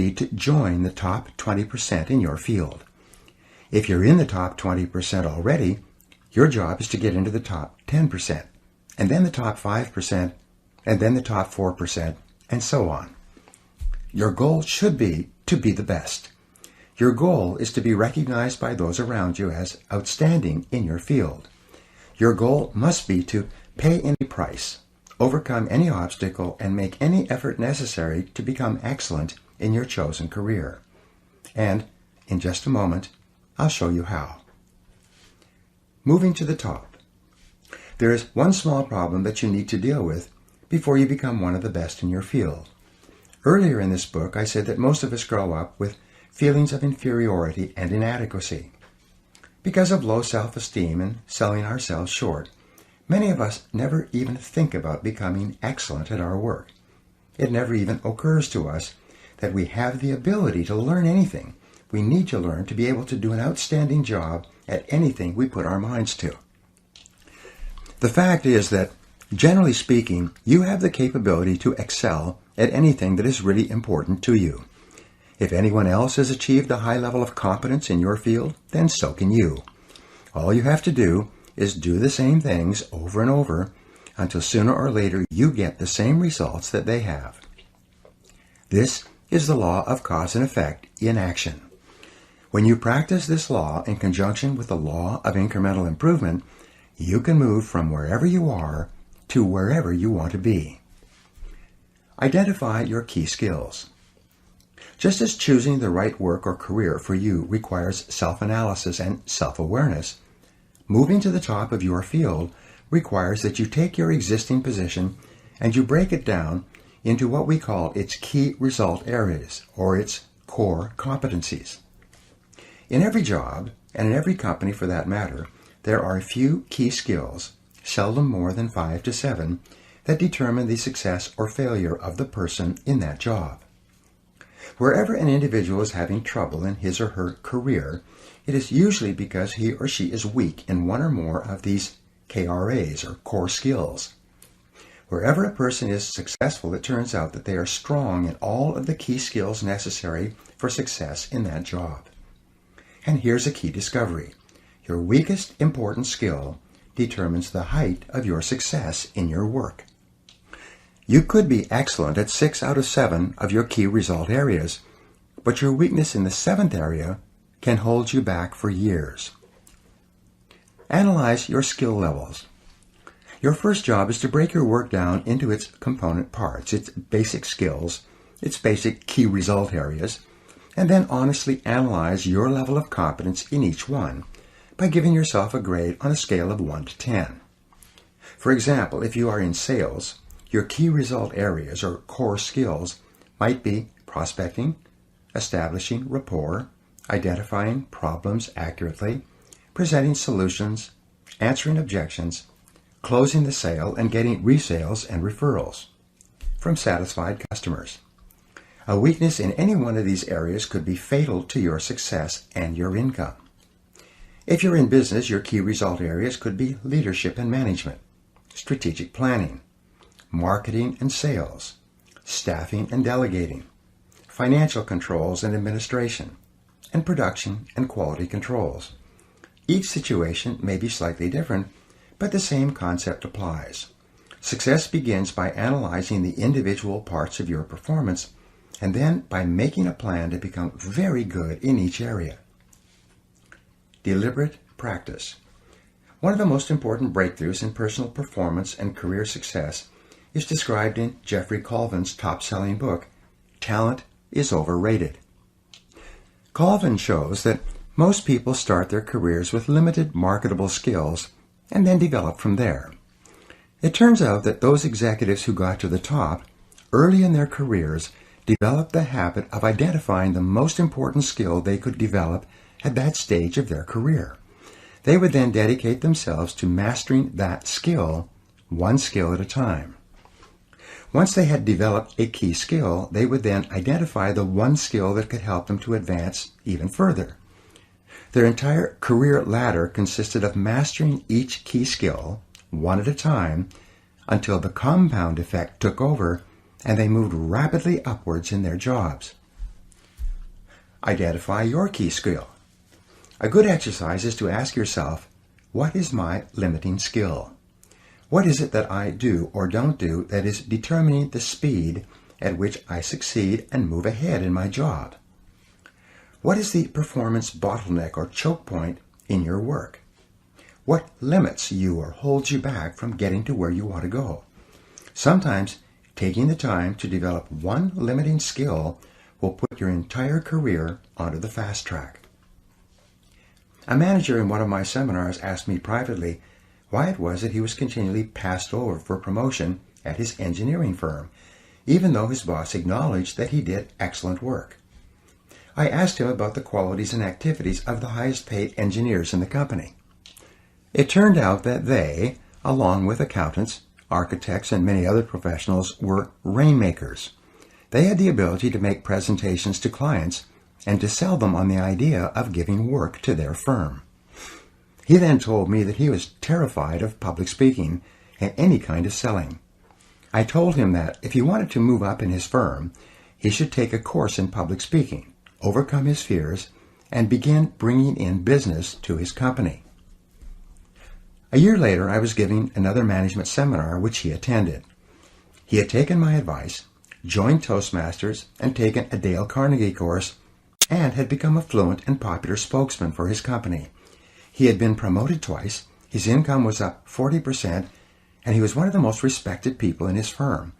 need to join the top 20% in your field. If you're in the top 20% already, your job is to get into the top 10%, and then the top 5%, and then the top 4%, and so on. Your goal should be to be the best. Your goal is to be recognized by those around you as outstanding in your field. Your goal must be to pay any price, overcome any obstacle, and make any effort necessary to become excellent in your chosen career. And in just a moment, I'll show you how. Moving to the top. There is one small problem that you need to deal with before you become one of the best in your field. Earlier in this book, I said that most of us grow up with feelings of inferiority and inadequacy. Because of low self-esteem and selling ourselves short, many of us never even think about becoming excellent at our work. It never even occurs to us that we have the ability to learn anything we need to learn to be able to do an outstanding job at anything we put our minds to. The fact is that, generally speaking, you have the capability to excel at anything that is really important to you. If anyone else has achieved a high level of competence in your field, then so can you. All you have to do is do the same things over and over until sooner or later you get the same results that they have. This is the law of cause and effect in action. When you practice this law in conjunction with the law of incremental improvement, you can move from wherever you are to wherever you want to be. Identify your key skills. Just as choosing the right work or career for you requires self-analysis and self-awareness, moving to the top of your field requires that you take your existing position and you break it down into what we call its key result areas, or its core competencies. In every job, and in every company for that matter, there are a few key skills, seldom more than 5 to 7, that determine the success or failure of the person in that job. Wherever an individual is having trouble in his or her career, it is usually because he or she is weak in one or more of these KRAs, or core skills. Wherever a person is successful, it turns out that they are strong in all of the key skills necessary for success in that job. And here's a key discovery. Your weakest important skill determines the height of your success in your work. You could be excellent at 6 out of 7 of your key result areas, but your weakness in the 7th area can hold you back for years. Analyze your skill levels. Your first job is to break your work down into its component parts, its basic skills, its basic key result areas, and then honestly analyze your level of competence in each one by giving yourself a grade on a scale of 1 to 10. For example, if you are in sales, your key result areas or core skills might be prospecting, establishing rapport, identifying problems accurately, presenting solutions, answering objections, closing the sale, and getting resales and referrals from satisfied customers. A weakness in any one of these areas could be fatal to your success and your income. If you're in business, your key result areas could be leadership and management, strategic planning, marketing and sales, staffing and delegating, financial controls and administration, and production and quality controls. Each situation may be slightly different, but the same concept applies. Success begins by analyzing the individual parts of your performance and then by making a plan to become very good in each area. Deliberate practice. One of the most important breakthroughs in personal performance and career success is described in Jeffrey Colvin's top-selling book, Talent is Overrated. Colvin shows that most people start their careers with limited marketable skills and then develop from there. It turns out that those executives who got to the top early in their careers developed the habit of identifying the most important skill they could develop at that stage of their career. They would then dedicate themselves to mastering that skill, one skill at a time. Once they had developed a key skill, they would then identify the one skill that could help them to advance even further. Their entire career ladder consisted of mastering each key skill, one at a time, until the compound effect took over and they moved rapidly upwards in their jobs. Identify your key skill. A good exercise is to ask yourself, what is my limiting skill? What is it that I do or don't do that is determining the speed at which I succeed and move ahead in my job? What is the performance bottleneck or choke point in your work? What limits you or holds you back from getting to where you want to go? Sometimes taking the time to develop one limiting skill will put your entire career onto the fast track. A manager in one of my seminars asked me privately why it was that he was continually passed over for promotion at his engineering firm, even though his boss acknowledged that he did excellent work. I asked him about the qualities and activities of the highest paid engineers in the company. It turned out that they, along with accountants, architects, and many other professionals, were rainmakers. They had the ability to make presentations to clients and to sell them on the idea of giving work to their firm. He then told me that he was terrified of public speaking and any kind of selling. I told him that if he wanted to move up in his firm, he should take a course in public speaking, overcome his fears, and begin bringing in business to his company. A year later, I was giving another management seminar which he attended. He had taken my advice, joined Toastmasters, and taken a Dale Carnegie course, and had become a fluent and popular spokesman for his company. He had been promoted twice, his income was up 40%, and he was one of the most respected people in his firm.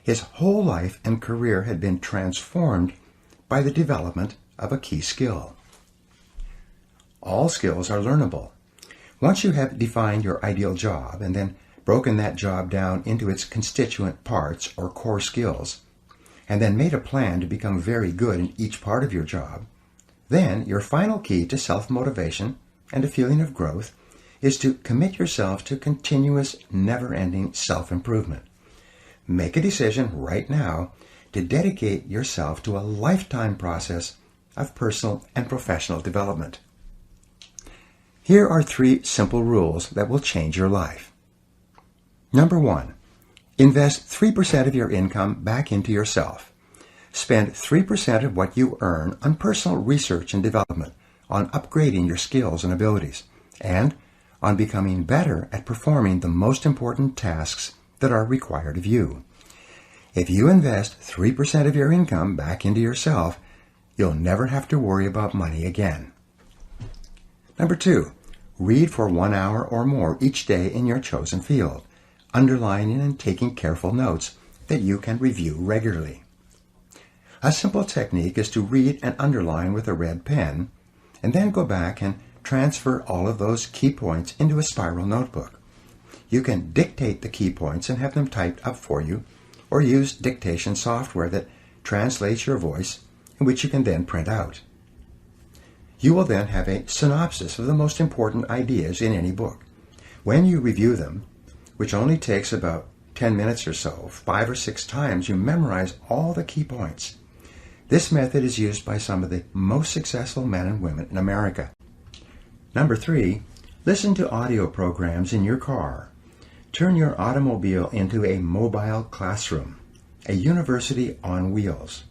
His whole life and career had been transformed by the development of a key skill. All skills are learnable. Once you have defined your ideal job and then broken that job down into its constituent parts or core skills, and then made a plan to become very good in each part of your job, then your final key to self-motivation and a feeling of growth is to commit yourself to continuous, never-ending self-improvement. Make a decision right now to dedicate yourself to a lifetime process of personal and professional development. Here are 3 simple rules that will change your life. Number 1, invest 3% of your income back into yourself. Spend 3% of what you earn on personal research and development, on upgrading your skills and abilities, and on becoming better at performing the most important tasks that are required of you. If you invest 3% of your income back into yourself, you'll never have to worry about money again. Number 2, read for 1 hour or more each day in your chosen field, underlining and taking careful notes that you can review regularly. A simple technique is to read and underline with a red pen, and then go back and transfer all of those key points into a spiral notebook. You can dictate the key points and have them typed up for you, or use dictation software that translates your voice, and which you can then print out. You will then have a synopsis of the most important ideas in any book. When you review them, which only takes about 10 minutes or so, 5 or 6 times, you memorize all the key points. This method is used by some of the most successful men and women in America. Number 3, listen to audio programs in your car. Turn your automobile into a mobile classroom, a university on wheels.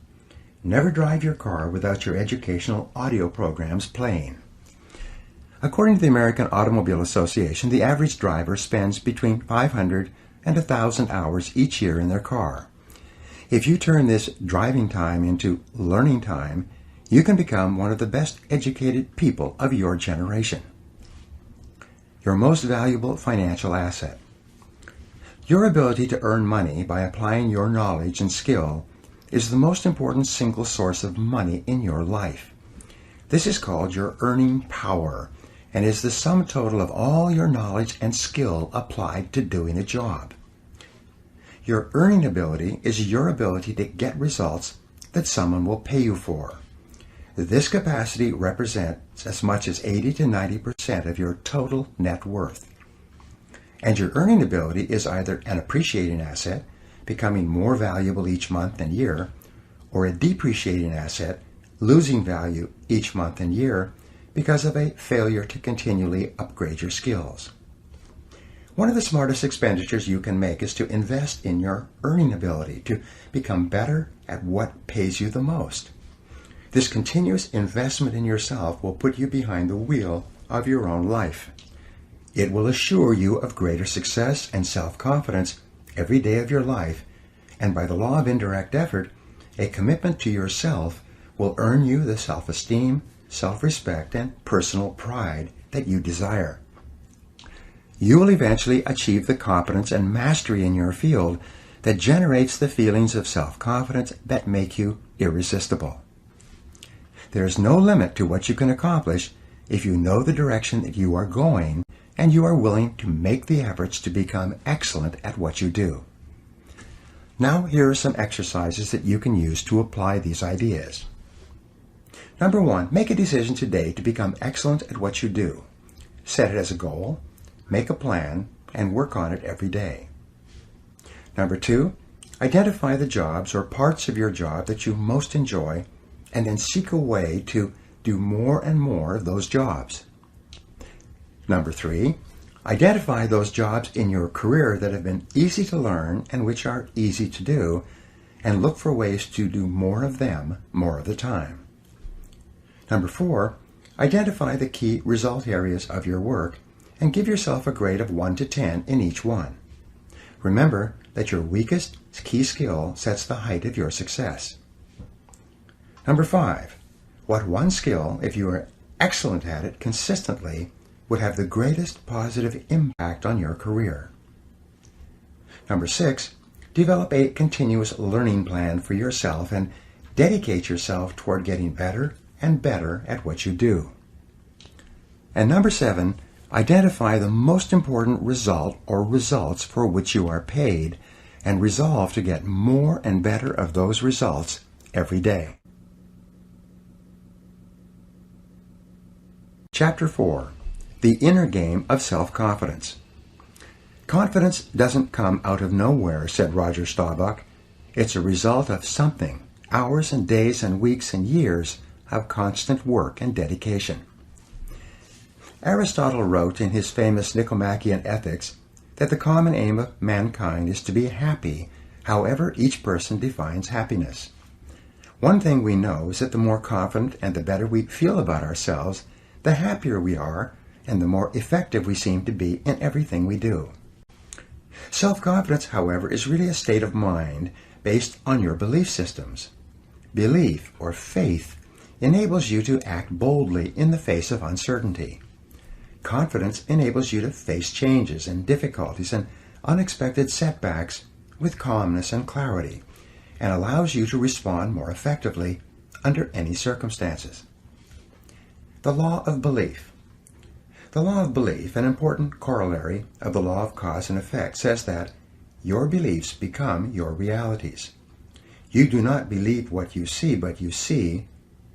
Never drive your car without your educational audio programs playing. According to the American Automobile Association, the average driver spends between 500 and 1,000 hours each year in their car. If you turn this driving time into learning time, you can become one of the best educated people of your generation. Your most valuable financial asset. Your ability to earn money by applying your knowledge and skill is the most important single source of money in your life. This is called your earning power and is the sum total of all your knowledge and skill applied to doing a job. Your earning ability is your ability to get results that someone will pay you for. This capacity represents as much as 80 to 90% of your total net worth. And your earning ability is either an appreciating asset, becoming more valuable each month and year, or a depreciating asset, losing value each month and year because of a failure to continually upgrade your skills. One of the smartest expenditures you can make is to invest in your earning ability to become better at what pays you the most. This continuous investment in yourself will put you behind the wheel of your own life. It will assure you of greater success and self-confidence every day of your life, and by the law of indirect effort, a commitment to yourself will earn you the self-esteem, self-respect, and personal pride that you desire. You will eventually achieve the competence and mastery in your field that generates the feelings of self-confidence that make you irresistible. There is no limit to what you can accomplish if you know the direction that you are going and you are willing to make the efforts to become excellent at what you do. Now here are some exercises that you can use to apply these ideas. Number 1, make a decision today to become excellent at what you do. Set it as a goal, make a plan, and work on it every day. Number 2, identify the jobs or parts of your job that you most enjoy, and then seek a way to do more and more of those jobs. Number 3, identify those jobs in your career that have been easy to learn and which are easy to do, and look for ways to do more of them more of the time. Number 4, identify the key result areas of your work and give yourself a grade of 1 to 10 in each one. Remember that your weakest key skill sets the height of your success. Number 5, what one skill, if you are excellent at it consistently, would have the greatest positive impact on your career. Number 6, develop a continuous learning plan for yourself and dedicate yourself toward getting better and better at what you do. And number 7, identify the most important result or results for which you are paid and resolve to get more and better of those results every day. Chapter 4. The inner game of self-confidence. Confidence doesn't come out of nowhere, said Roger Staubach. It's a result of something, hours and days and weeks and years of constant work and dedication. Aristotle wrote in his famous Nicomachean Ethics that the common aim of mankind is to be happy, however each person defines happiness. One thing we know is that the more confident and the better we feel about ourselves, the happier we are, and the more effective we seem to be in everything we do. Self-confidence, however, is really a state of mind based on your belief systems. Belief, or faith, enables you to act boldly in the face of uncertainty. Confidence enables you to face changes and difficulties and unexpected setbacks with calmness and clarity, and allows you to respond more effectively under any circumstances. The law of belief. The law of belief, an important corollary of the law of cause and effect, says that your beliefs become your realities. You do not believe what you see, but you see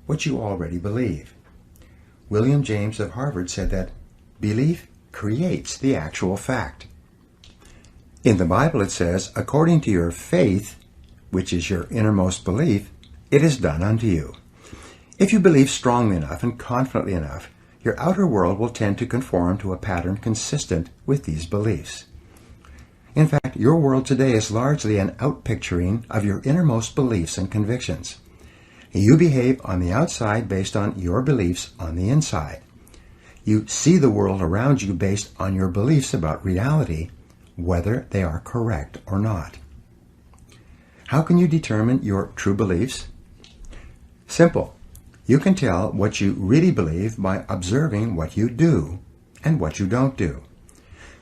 what you already believe. William James of Harvard said that belief creates the actual fact. In the Bible it says, according to your faith, which is your innermost belief, it is done unto you. If you believe strongly enough and confidently enough, your outer world will tend to conform to a pattern consistent with these beliefs. In fact, your world today is largely an outpicturing of your innermost beliefs and convictions. You behave on the outside based on your beliefs on the inside. You see the world around you based on your beliefs about reality, whether they are correct or not. How can you determine your true beliefs? Simple. You can tell what you really believe by observing what you do and what you don't do.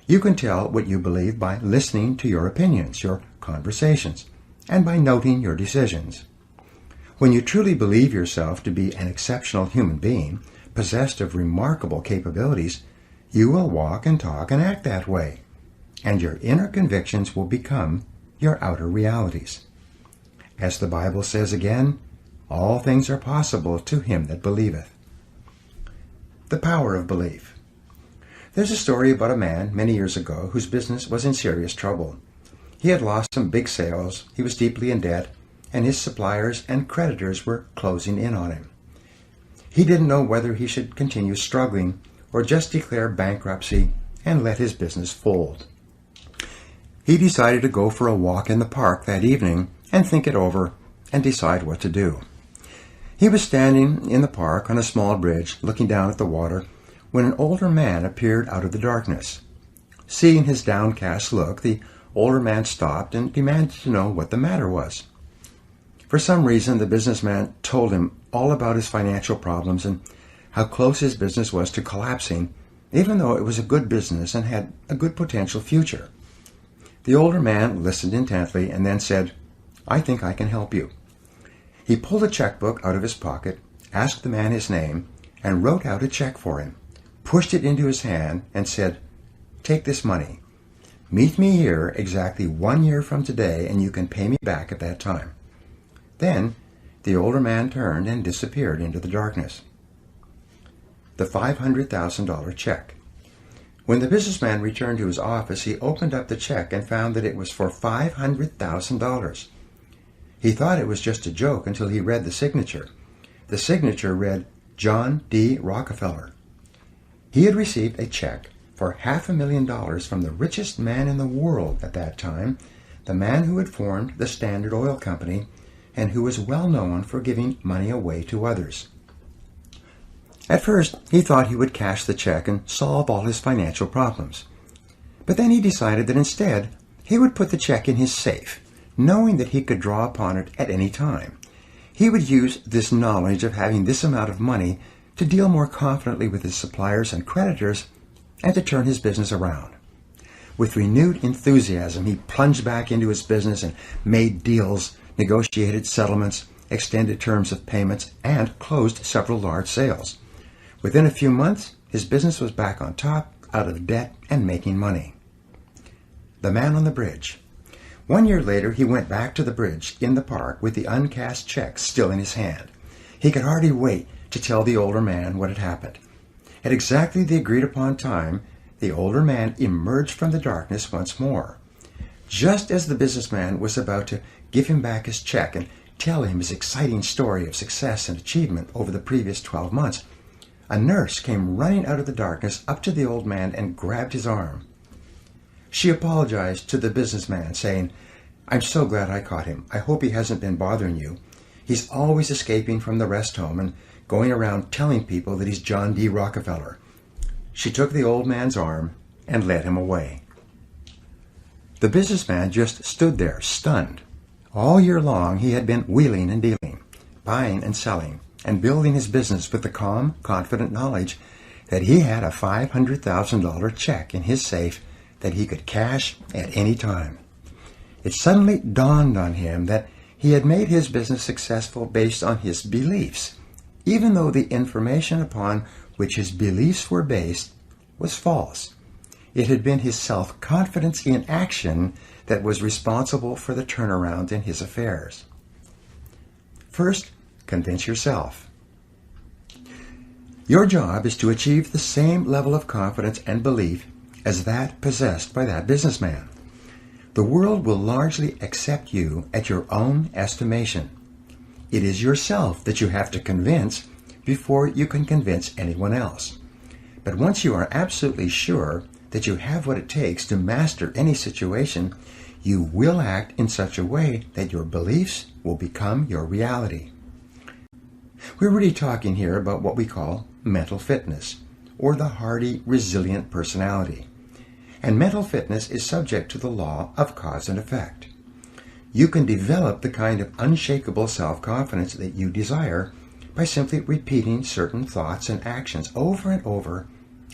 You can tell what you believe by listening to your opinions, your conversations, and by noting your decisions. When you truly believe yourself to be an exceptional human being, possessed of remarkable capabilities, you will walk and talk and act that way, and your inner convictions will become your outer realities. As the Bible says again, all things are possible to him that believeth. The power of belief. There's a story about a man many years ago whose business was in serious trouble. He had lost some big sales, he was deeply in debt, and his suppliers and creditors were closing in on him. He didn't know whether he should continue struggling or just declare bankruptcy and let his business fold. He decided to go for a walk in the park that evening and think it over and decide what to do. He was standing in the park on a small bridge looking down at the water when an older man appeared out of the darkness. Seeing his downcast look, the older man stopped and demanded to know what the matter was. For some reason, the businessman told him all about his financial problems and how close his business was to collapsing, even though it was a good business and had a good potential future. The older man listened intently and then said, "I think I can help you." He pulled a checkbook out of his pocket, asked the man his name, and wrote out a check for him, pushed it into his hand, and said, "Take this money. Meet me here exactly 1 year from today, and you can pay me back at that time." Then the older man turned and disappeared into the darkness. The $500,000 check. When the businessman returned to his office, he opened up the check and found that it was for $500,000. He thought it was just a joke until he read the signature. The signature read, John D. Rockefeller. He had received a check for $500,000 from the richest man in the world at that time, the man who had formed the Standard Oil Company and who was well known for giving money away to others. At first, he thought he would cash the check and solve all his financial problems. But then he decided that instead, he would put the check in his safe, knowing that he could draw upon it at any time. He would use this knowledge of having this amount of money to deal more confidently with his suppliers and creditors and to turn his business around. With renewed enthusiasm, he plunged back into his business and made deals, negotiated settlements, extended terms of payments, and closed several large sales. Within a few months, his business was back on top, out of debt, and making money. The man on the bridge. 1 year later, he went back to the bridge in the park with the uncashed check still in his hand. He could hardly wait to tell the older man what had happened. At exactly the agreed upon time, the older man emerged from the darkness once more. Just as the businessman was about to give him back his check and tell him his exciting story of success and achievement over the previous 12 months, a nurse came running out of the darkness up to the old man and grabbed his arm. She apologized to the businessman, saying, "I'm so glad I caught him. I hope he hasn't been bothering you. He's always escaping from the rest home and going around telling people that he's John D. Rockefeller." She took the old man's arm and led him away. The businessman just stood there, stunned. All year long he had been wheeling and dealing, buying and selling, and building his business with the calm, confident knowledge that he had a $500,000 check in his safe that he could cash at any time. It suddenly dawned on him that he had made his business successful based on his beliefs, even though the information upon which his beliefs were based was false. It had been his self-confidence in action that was responsible for the turnaround in his affairs. First, convince yourself. Your job is to achieve the same level of confidence and belief as that possessed by that businessman. The world will largely accept you at your own estimation. It is yourself that you have to convince before you can convince anyone else. But once you are absolutely sure that you have what it takes to master any situation, you will act in such a way that your beliefs will become your reality. We're really talking here about what we call mental fitness, or the hardy, resilient personality. And mental fitness is subject to the law of cause and effect. You can develop the kind of unshakable self-confidence that you desire by simply repeating certain thoughts and actions over and over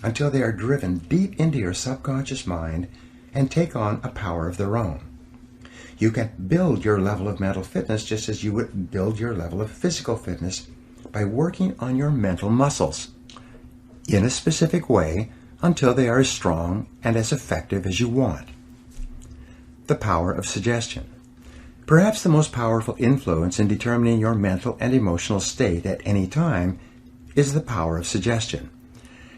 until they are driven deep into your subconscious mind and take on a power of their own. You can build your level of mental fitness just as you would build your level of physical fitness by working on your mental muscles in a specific way until they are as strong and as effective as you want. The power of suggestion. Perhaps the most powerful influence in determining your mental and emotional state at any time is the power of suggestion.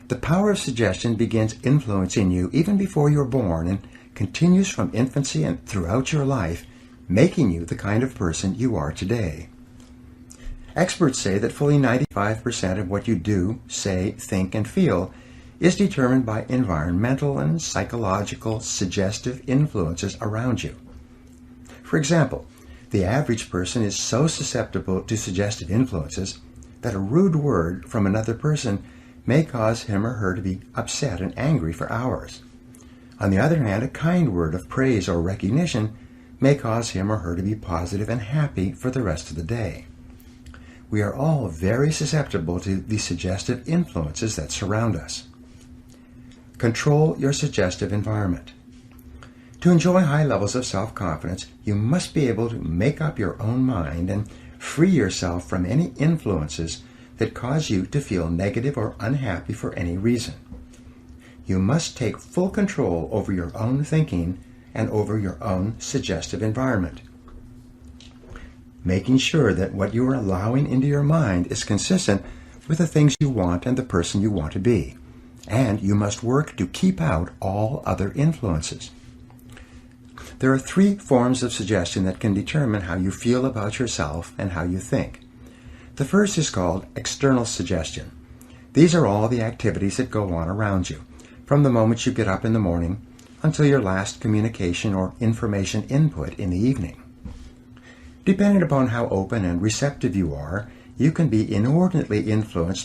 The power of suggestion begins influencing you even before you're born and continues from infancy and throughout your life, making you the kind of person you are today. Experts say that fully 95% of what you do, say, think, and feel is determined by environmental and psychological suggestive influences around you. For example, The average person is so susceptible to suggestive influences that a rude word from another person may cause him or her to be upset and angry for hours. On the other hand, a kind word of praise or recognition may cause him or her to be positive and happy for the rest of the day. We are all very susceptible to the suggestive influences that surround us. Control your suggestive environment. To enjoy high levels of self-confidence, you must be able to make up your own mind and free yourself from any influences that cause you to feel negative or unhappy for any reason. You must take full control over your own thinking and over your own suggestive environment, making sure that what you are allowing into your mind is consistent with the things you want and the person you want to be. And you must work to keep out all other influences. There are 3 forms of suggestion that can determine how you feel about yourself and how you think. The first is called external suggestion. These are all the activities that go on around you, from the moment you get up in the morning until your last communication or information input in the evening. Depending upon how open and receptive you are, you can be inordinately influenced by